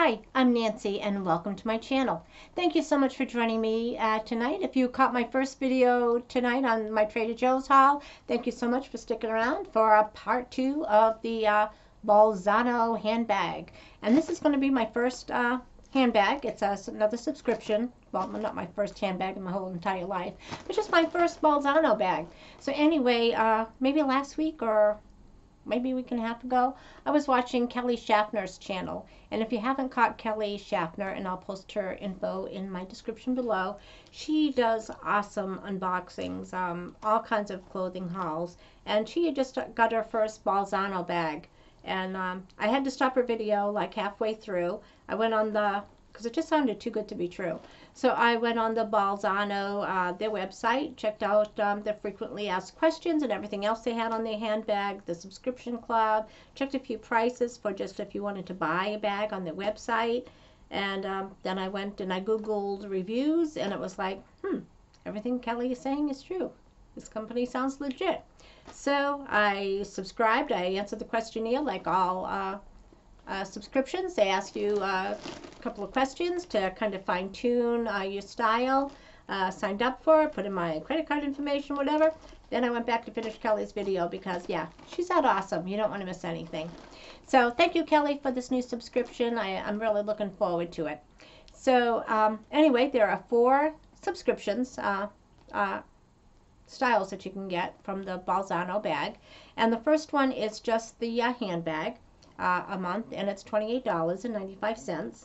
Hi, I'm Nancy and welcome to my channel. Thank you so much for joining me tonight. If you caught my first video tonight on my Trader Joe's haul, thank you so much for sticking around for part 2 of the Bolzano handbag. And this is going to be my first handbag. It's another subscription. Well, not my first handbag in my whole entire life, but just my first Bolzano bag. So anyway, maybe last week or maybe a week and a half ago, I was watching Kelly Shaffner's channel. And if you haven't caught Kelly Shaffner, and I'll post her info in my description below, she does awesome unboxings, all kinds of clothing hauls. And she had just got her first Bolzano bag. And I had to stop her video like halfway through. I went on because it just sounded too good to be true. So I went on the Bolzano, their website, checked out the frequently asked questions and everything else they had on their handbag, the subscription club, checked a few prices for just if you wanted to buy a bag on their website. And then I went and I Googled reviews, and it was like, everything Kelly is saying is true. This company sounds legit. So I subscribed. I answered the questionnaire like all subscriptions. They ask you a couple of questions to kind of fine-tune your style. Signed up for it, put in my credit card information, whatever. Then I went back to finish Kelly's video because, yeah, she's that awesome. You don't want to miss anything. So thank you, Kelly, for this new subscription. I'm really looking forward to it. So anyway, there are 4 subscriptions styles that you can get from the Bolzano bag. And the first one is just the handbag. A month, and it's $28.95.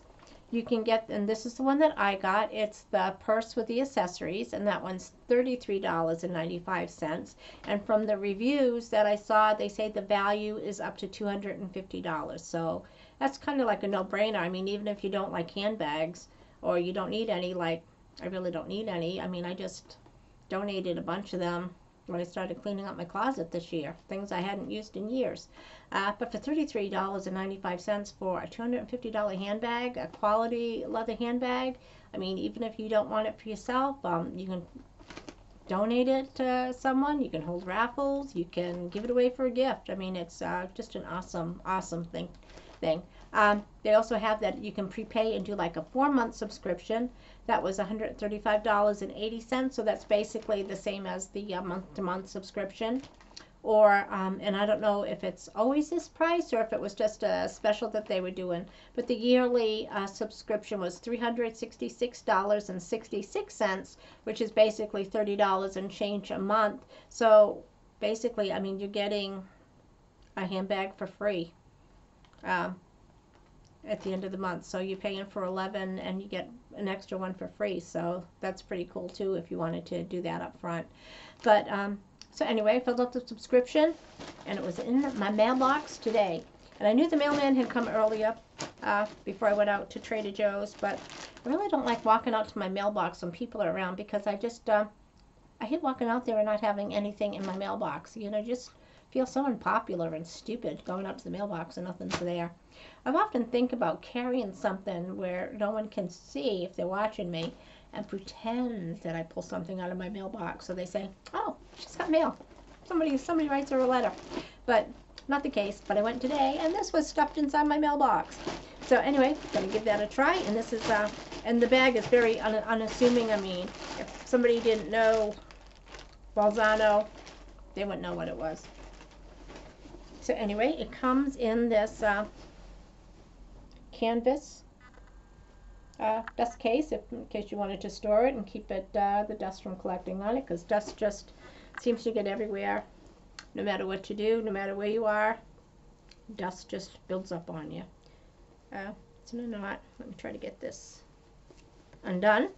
You can get, and this is the one that I got, it's the purse with the accessories, and that one's $33.95. And from the reviews that I saw, they say the value is up to $250. So that's kind of like a no-brainer. I mean, even if you don't like handbags, or you don't need any, like I really don't need any. I mean, I just donated a bunch of them when I started cleaning up my closet this year, things I hadn't used in years. But for $33.95 for a $250 handbag, a quality leather handbag, I mean, even if you don't want it for yourself, you can donate it to someone, you can hold raffles, you can give it away for a gift. I mean, it's just an awesome thing. They also have that you can prepay and do like a 4-month subscription. That was $135.80, so that's basically the same as the month-to-month subscription. Or, and I don't know if it's always this price or if it was just a special that they were doing, but the yearly subscription was $366.66, which is basically $30 and change a month. So basically, I mean, you're getting a handbag for free at the end of the month. So you're paying for 11 and you get an extra one for free. So that's pretty cool too if you wanted to do that up front. But so anyway, I filled out the subscription and it was in my mailbox today. And I knew the mailman had come earlier before I went out to Trader Joe's, but I really don't like walking out to my mailbox when people are around because I just I hate walking out there and not having anything in my mailbox. You know, just feel so unpopular and stupid going up to the mailbox and nothing's there. I've often think about carrying something where no one can see if they're watching me and pretend that I pull something out of my mailbox so they say, oh, she's got mail. Somebody writes her a letter. But not the case. But I went today and this was stuffed inside my mailbox. So anyway, gonna give that a try. And this is and the bag is very unassuming. I mean, if somebody didn't know Bolzano, they wouldn't know what it was. So anyway, it comes in this canvas dust case, in case you wanted to store it and keep it the dust from collecting on it, because dust just seems to get everywhere. No matter what you do, no matter where you are, dust just builds up on you. It's in a knot. Let me try to get this undone.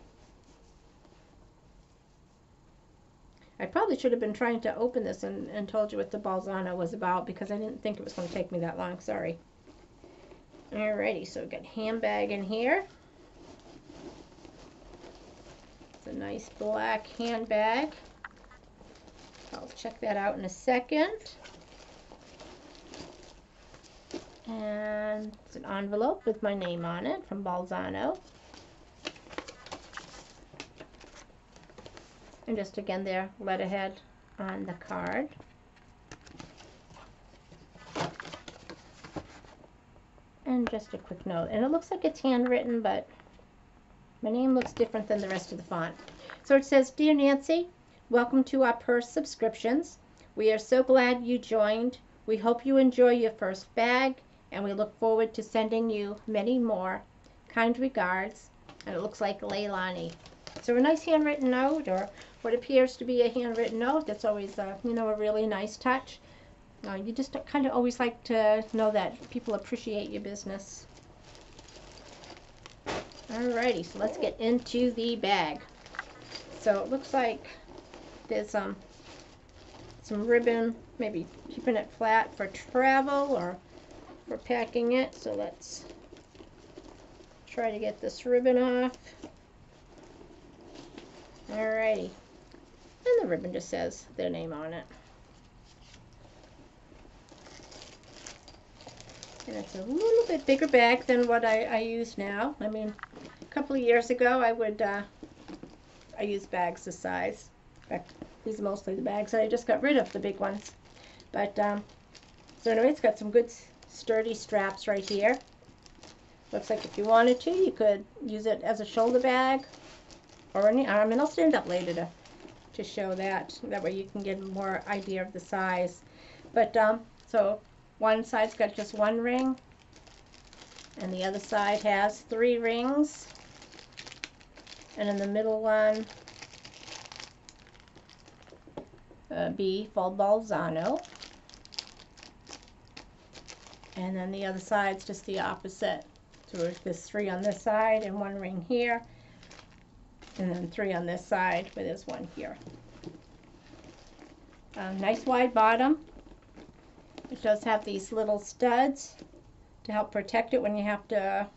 I probably should have been trying to open this and told you what the Bolzano was about because I didn't think it was going to take me that long. Sorry. Alrighty, so we've got handbag in here. It's a nice black handbag. I'll check that out in a second. And it's an envelope with my name on it from Bolzano. And just again their letterhead on the card. And just a quick note. And it looks like it's handwritten, but my name looks different than the rest of the font. So it says, Dear Nancy, welcome to our purse subscriptions. We are so glad you joined. We hope you enjoy your first bag, and we look forward to sending you many more. Kind regards. And it looks like Leylani. So a nice handwritten note, or what appears to be a handwritten note. That's always, a really nice touch. You just kind of always like to know that people appreciate your business. Alrighty, so let's get into the bag. So it looks like there's some ribbon, maybe keeping it flat for travel or for packing it. So let's try to get this ribbon off. Alrighty, and the ribbon just says their name on it. And it's a little bit bigger bag than what I use now. I mean, a couple of years ago, I used bags this size. In fact, these are mostly the bags that I just got rid of, the big ones. But, so anyway, it's got some good sturdy straps right here. Looks like if you wanted to, you could use it as a shoulder bag or any arm. And I'll stand up later to show that. That way you can get a more idea of the size. But, so one side's got just one ring, and the other side has 3 rings. And in the middle one, B for Bolzano. And then the other side's just the opposite. So there's 3 on this side and 1 ring here. And then 3 on this side, but there's 1 here. Nice wide bottom. It does have these little studs to help protect it when you have to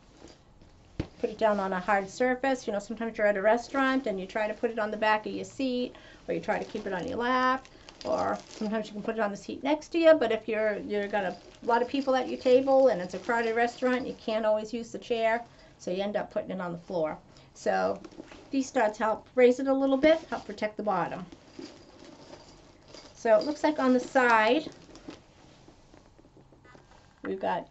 put it down on a hard surface. You know, sometimes you're at a restaurant and you try to put it on the back of your seat, or you try to keep it on your lap, or sometimes you can put it on the seat next to you. But if you've got a lot of people at your table and it's a crowded restaurant, you can't always use the chair, so you end up putting it on the floor. So these studs help raise it a little bit, help protect the bottom. So it looks like on the side we've got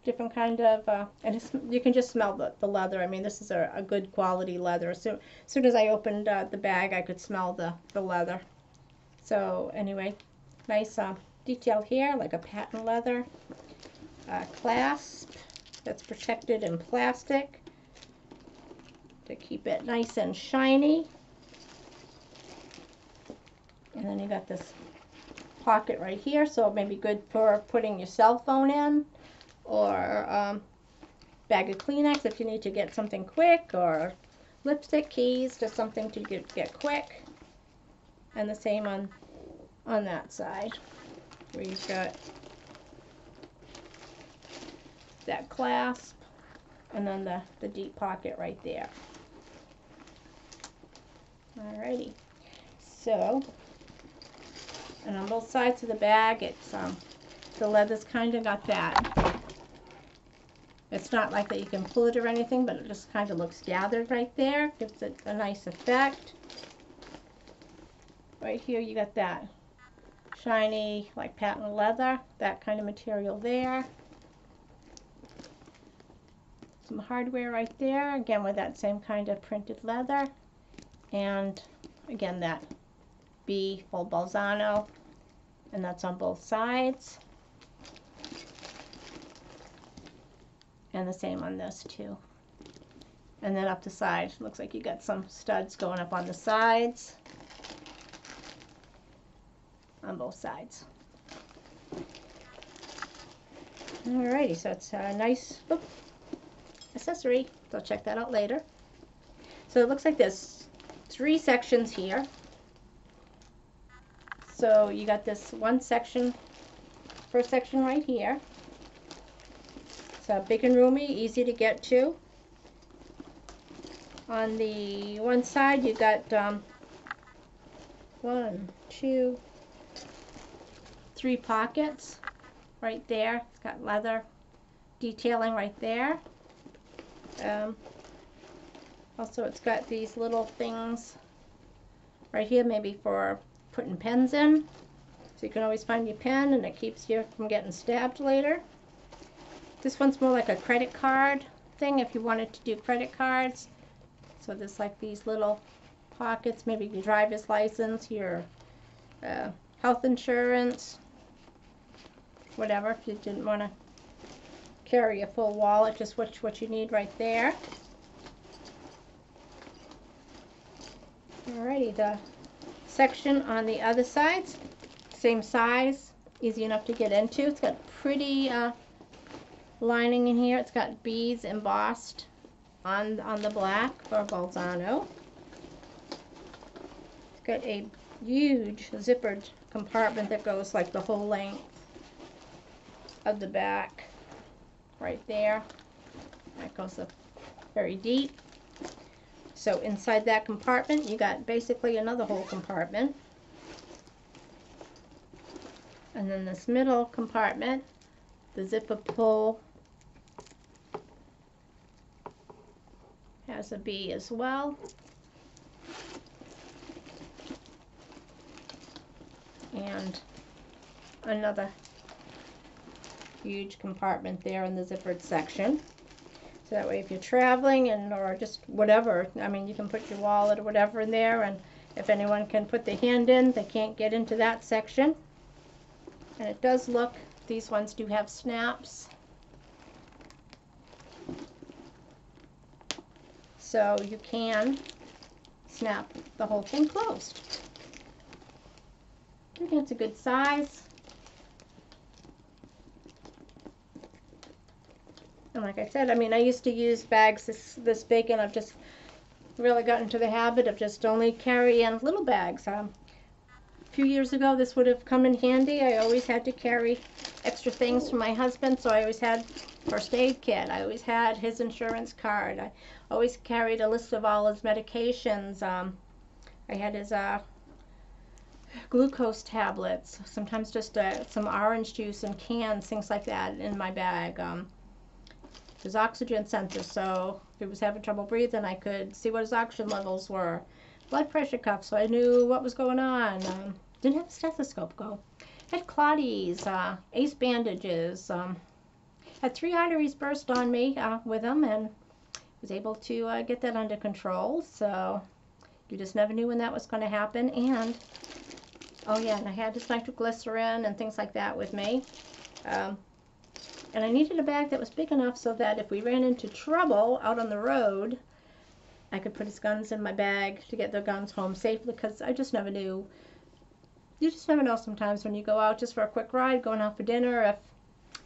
different kind of, and you can just smell the leather. I mean, this is a good quality leather. So as soon as I opened the bag, I could smell the leather. So anyway, nice detail here, like a patent leather clasp that's protected in plastic to keep it nice and shiny. And then you got this pocket right here, so it may be good for putting your cell phone in, or bag of Kleenex if you need to get something quick, or lipstick, keys, just something to get quick. And the same on that side, where you've got that clasp, and then the deep pocket right there. Alrighty, so, and on both sides of the bag, it's the leather's kind of got that. It's not like that you can pull it or anything, but it just kind of looks gathered right there. Gives it a nice effect. Right here you got that shiny, like patent leather, that kind of material there. Some hardware right there, again with that same kind of printed leather. And again that B full Bolzano, and that's on both sides. And the same on this too. And then up the side, looks like you got some studs going up on the sides. On both sides. Alrighty, so it's a nice accessory. So I'll check that out later. So it looks like there's 3 sections here. So you got this one section, first section right here. So big and roomy, easy to get to. On the one side you got 1, 2, 3 pockets right there. It's got leather detailing right there. Also it's got these little things right here, maybe for putting pens in. So you can always find your pen, and it keeps you from getting stabbed later. This one's more like a credit card thing if you wanted to do credit cards. So there's like these little pockets, maybe your driver's license, your health insurance, whatever, if you didn't want to carry a full wallet, just what you need right there. Alrighty, the section on the other side, same size, easy enough to get into. It's got pretty lining in here. It's got beads embossed on the black for Bolzano. It's got a huge zippered compartment that goes like the whole length of the back right there. That goes up very deep. So inside that compartment you got basically another whole compartment, and then this middle compartment, the zipper pull has a B as well. And another huge compartment there in the zippered section. So that way if you're traveling and or just whatever, I mean, you can put your wallet or whatever in there, and if anyone can put their hand in, they can't get into that section. And it does look, these ones do have snaps. So you can snap the whole thing closed. I think it's a good size. And like I said, I mean, I used to use bags this big, and I've just really gotten into the habit of just only carrying little bags. A few years ago, this would have come in handy. I always had to carry extra things for my husband, so I always had first aid kit. I always had his insurance card. I always carried a list of all his medications. I had his glucose tablets, sometimes just some orange juice and cans, things like that in my bag. His oxygen sensor, so if he was having trouble breathing, I could see what his oxygen levels were. Blood pressure cuff, so I knew what was going on. Didn't have a stethoscope, though. Had Claudi's, ace bandages. Had 3 arteries burst on me with them, and was able to get that under control. So you just never knew when that was going to happen. And oh yeah, and I had this nitroglycerin and things like that with me. And I needed a bag that was big enough so that if we ran into trouble out on the road, I could put his guns in my bag to get the guns home safely, because I just never knew. You just never know sometimes when you go out just for a quick ride, going out for dinner, if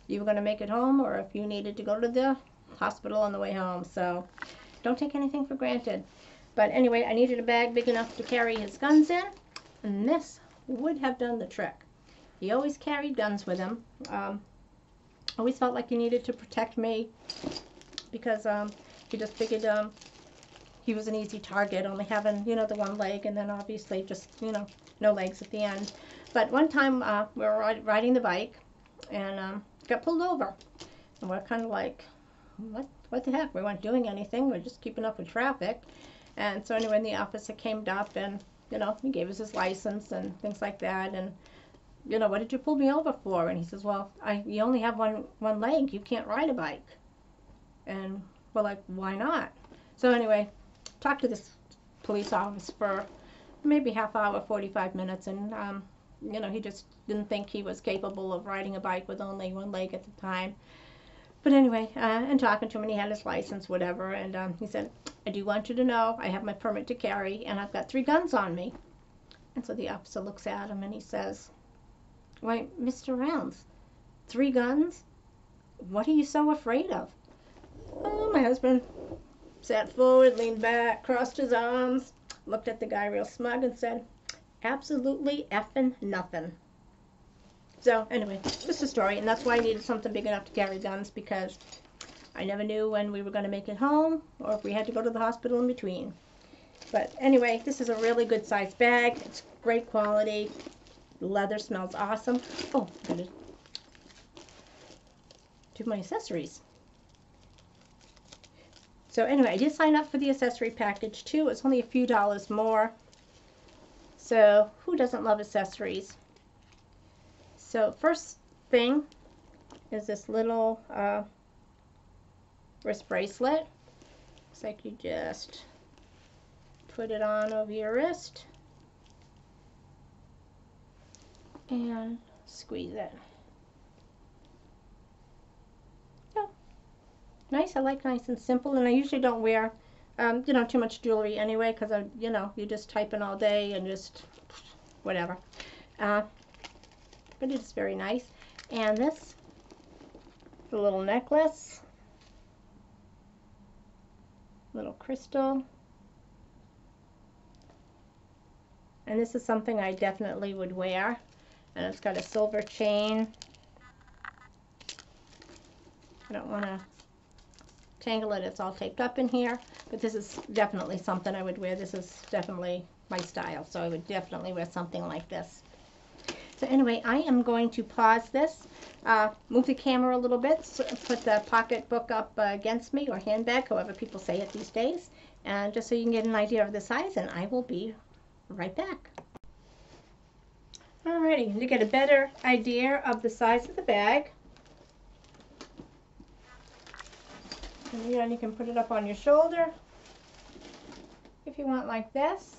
you were going to make it home or if you needed to go to the hospital on the way home. So don't take anything for granted. But anyway, I needed a bag big enough to carry his guns in, and this would have done the trick. He always carried guns with him. Always felt like he needed to protect me, because he just figured he was an easy target, only having, you know, the one leg, and then obviously just, you know, no legs at the end. But one time we were riding the bike and got pulled over, and we're kind of like, what the heck? We weren't doing anything. We're just keeping up with traffic. And so anyway, the officer came up and, you know, he gave us his license and things like that, and you know, what did you pull me over for? And he says, well, you only have one leg. You can't ride a bike. And we're like, why not? So anyway, talked to this police officer for maybe half hour, 45 minutes. And, you know, he just didn't think he was capable of riding a bike with only one leg at the time. But anyway, and talking to him, and he had his license, whatever. And he said, I do want you to know I have my permit to carry, and I've got 3 guns on me. And so the officer looks at him and he says, why, Mr. Rounds, 3 guns? What are you so afraid of? Oh, my husband sat forward, leaned back, crossed his arms, looked at the guy real smug and said, absolutely effing nothing. So anyway, just a story, and that's why I needed something big enough to carry guns, because I never knew when we were going to make it home or if we had to go to the hospital in between. But anyway, this is a really good sized bag. It's great quality. The leather smells awesome. Oh, I gotta do my accessories. So anyway, I did sign up for the accessory package too. It's only a few dollars more. So who doesn't love accessories? So first thing is this little wrist bracelet. Looks like you just put it on over your wrist and squeeze it. Oh, nice. I like nice and simple, and I usually don't wear too much jewelry anyway, because you just typing all day and just whatever. But it's very nice. And this, the little necklace, little crystal. And this is something I definitely would wear. And it's got a silver chain. I don't want to tangle it. It's all taped up in here. But this is definitely something I would wear. This is definitely my style. So I would definitely wear something like this. So anyway, I am going to pause this, move the camera a little bit, put the pocketbook up against me, or handbag, however people say it these days, and just so you can get an idea of the size, and I will be right back. Alrighty, to get a better idea of the size of the bag, and then you can put it up on your shoulder if you want, like this,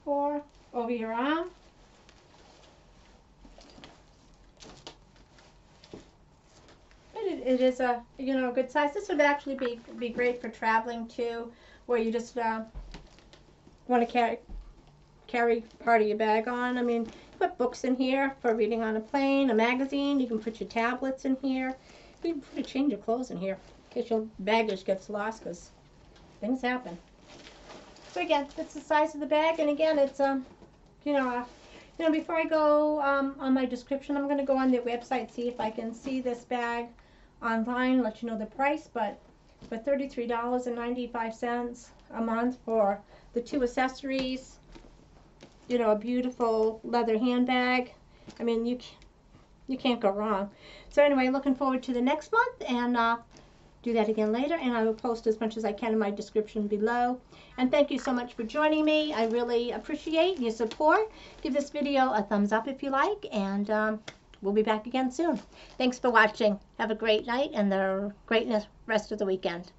or over your arm. It is a good size. This would actually be great for traveling too, where you just want to carry part of your bag on. I mean, put books in here for reading on a plane, a magazine. You can put your tablets in here. You can put a change of clothes in here in case your baggage gets lost, because things happen. So again, that's the size of the bag, and again, it's before I go on my description, I'm going to go on their website, see if I can see this bag online, let you know the price. But for $33.95 a month for the 2 accessories, a beautiful leather handbag, I mean, you can't go wrong. So anyway, looking forward to the next month, and do that again later, and I will post as much as I can in my description below. And thank you so much for joining me. I really appreciate your support. Give this video a thumbs up if you like, and we'll be back again soon. Thanks for watching. Have a great night and the greatness rest of the weekend.